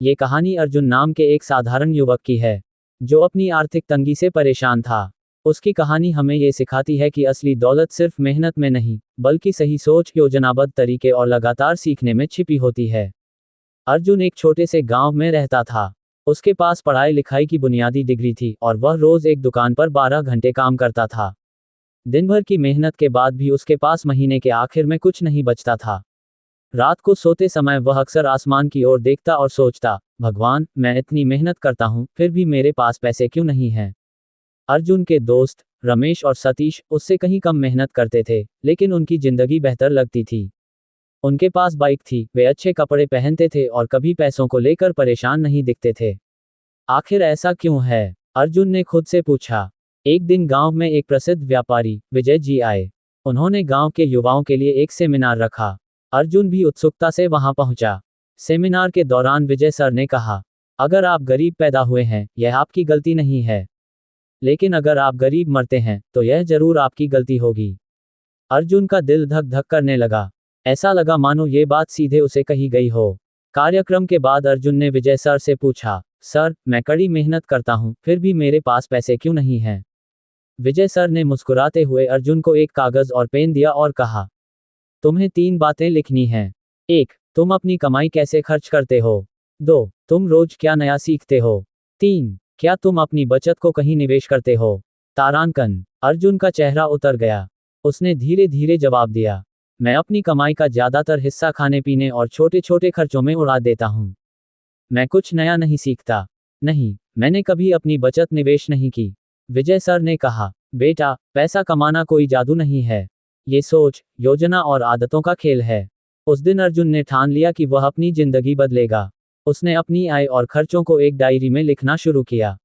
ये कहानी अर्जुन नाम के एक साधारण युवक की है, जो अपनी आर्थिक तंगी से परेशान था। उसकी कहानी हमें ये सिखाती है कि असली दौलत सिर्फ मेहनत में नहीं, बल्कि सही सोच, योजनाबद्ध तरीके और लगातार सीखने में छिपी होती है। अर्जुन एक छोटे से गांव में रहता था। उसके पास पढ़ाई लिखाई की बुनियादी डिग्री थी और वह रोज एक दुकान पर 12 घंटे काम करता था। दिन भर की मेहनत के बाद भी उसके पास महीने के आखिर में कुछ नहीं बचता था। रात को सोते समय वह अक्सर आसमान की ओर देखता और सोचता, भगवान, मैं इतनी मेहनत करता हूँ, फिर भी मेरे पास पैसे क्यों नहीं हैं। अर्जुन के दोस्त रमेश और सतीश उससे कहीं कम मेहनत करते थे, लेकिन उनकी जिंदगी बेहतर लगती थी। उनके पास बाइक थी, वे अच्छे कपड़े पहनते थे और कभी पैसों को लेकर परेशान नहीं दिखते थे। आखिर ऐसा क्यों है? अर्जुन ने खुद से पूछा। एक दिन गांव में एक प्रसिद्ध व्यापारी विजय जी आए। उन्होंने गांव के युवाओं के लिए एक सेमिनार रखा। अर्जुन भी उत्सुकता से वहां पहुंचा। सेमिनार के दौरान विजय सर ने कहा, अगर आप गरीब पैदा हुए हैं, यह आपकी गलती नहीं है। लेकिन अगर आप गरीब मरते हैं, तो यह जरूर आपकी गलती होगी। अर्जुन का दिल धक धक करने लगा। ऐसा लगा मानो ये बात सीधे उसे कही गई हो। कार्यक्रम के बाद अर्जुन ने विजय सर से पूछा, सर, मैं कड़ी मेहनत करता हूँ, फिर भी मेरे पास पैसे क्यों नहीं हैं? विजय सर ने मुस्कुराते हुए अर्जुन को एक कागज और पेन दिया और कहा, तुम्हें 3 बातें लिखनी हैं। 1. तुम अपनी कमाई कैसे खर्च करते हो। 2. तुम रोज क्या नया सीखते हो। 3. क्या तुम अपनी बचत को कहीं निवेश करते हो। तारांकन। अर्जुन का चेहरा उतर गया। उसने धीरे धीरे जवाब दिया, मैं अपनी कमाई का ज्यादातर हिस्सा खाने पीने और छोटे छोटे खर्चों में उड़ा देता हूँ। मैं कुछ नया नहीं सीखता। नहीं, मैंने कभी अपनी बचत निवेश नहीं की। विजय सर ने कहा, बेटा, पैसा कमाना कोई जादू नहीं है। ये सोच, योजना और आदतों का खेल है। उस दिन अर्जुन ने ठान लिया कि वह अपनी जिंदगी बदलेगा। उसने अपनी आय और खर्चों को एक डायरी में लिखना शुरू किया।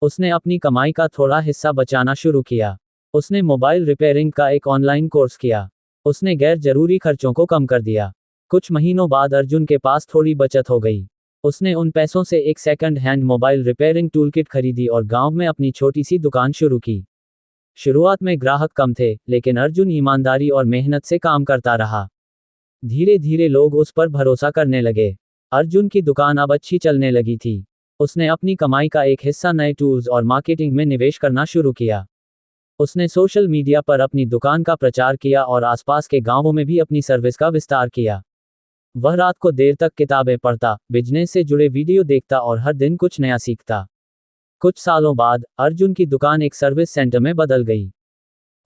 उसने अपनी कमाई का थोड़ा हिस्सा बचाना शुरू किया। उसने मोबाइल रिपेयरिंग का एक ऑनलाइन कोर्स किया। उसने गैर जरूरी खर्चों को कम कर दिया। कुछ महीनों बाद अर्जुन के पास थोड़ी बचत हो गई। उसने उन पैसों से एक second hand mobile repairing toolkit खरीदी और गांव में अपनी छोटी सी दुकान शुरू की। शुरुआत में ग्राहक कम थे, लेकिन अर्जुन ईमानदारी और मेहनत से काम करता रहा। धीरे धीरे लोग उस पर भरोसा करने लगे। अर्जुन की दुकान अब अच्छी चलने लगी थी। उसने अपनी कमाई का एक हिस्सा नए टूल्स और मार्केटिंग में निवेश करना शुरू किया। उसने सोशल मीडिया पर अपनी दुकान का प्रचार किया और आसपास के गांवों में भी अपनी सर्विस का विस्तार किया। वह रात को देर तक किताबें पढ़ता, बिजनेस से जुड़े वीडियो देखता और हर दिन कुछ नया सीखता। कुछ सालों बाद अर्जुन की दुकान एक सर्विस सेंटर में बदल गई।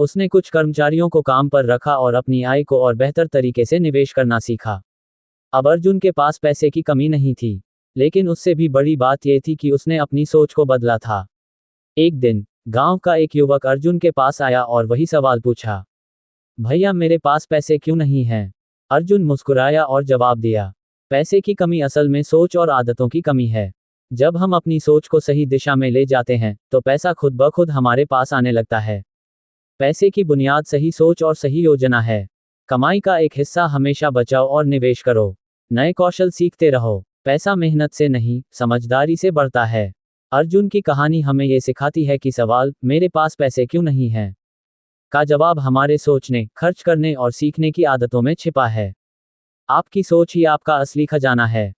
उसने कुछ कर्मचारियों को काम पर रखा और अपनी आय को और बेहतर तरीके से निवेश करना सीखा। अब अर्जुन के पास पैसे की कमी नहीं थी, लेकिन उससे भी बड़ी बात यह थी कि उसने अपनी सोच को बदला था। एक दिन गांव का एक युवक अर्जुन के पास आया और वही सवाल पूछा, भैया, मेरे पास पैसे क्यों नहीं हैं? अर्जुन मुस्कुराया और जवाब दिया, पैसे की कमी असल में सोच और आदतों की कमी है। जब हम अपनी सोच को सही दिशा में ले जाते हैं, तो पैसा खुद ब खुद हमारे पास आने लगता है। पैसे की बुनियाद सही सोच और सही योजना है। कमाई का एक हिस्सा हमेशा बचाओ और निवेश करो। नए कौशल सीखते रहो। पैसा मेहनत से नहीं, समझदारी से बढ़ता है। अर्जुन की कहानी हमें ये सिखाती है कि सवाल, मेरे पास पैसे क्यों नहीं हैं, का जवाब हमारे सोचने, खर्च करने और सीखने की आदतों में छिपा है। आपकी सोच ही आपका असली खजाना है।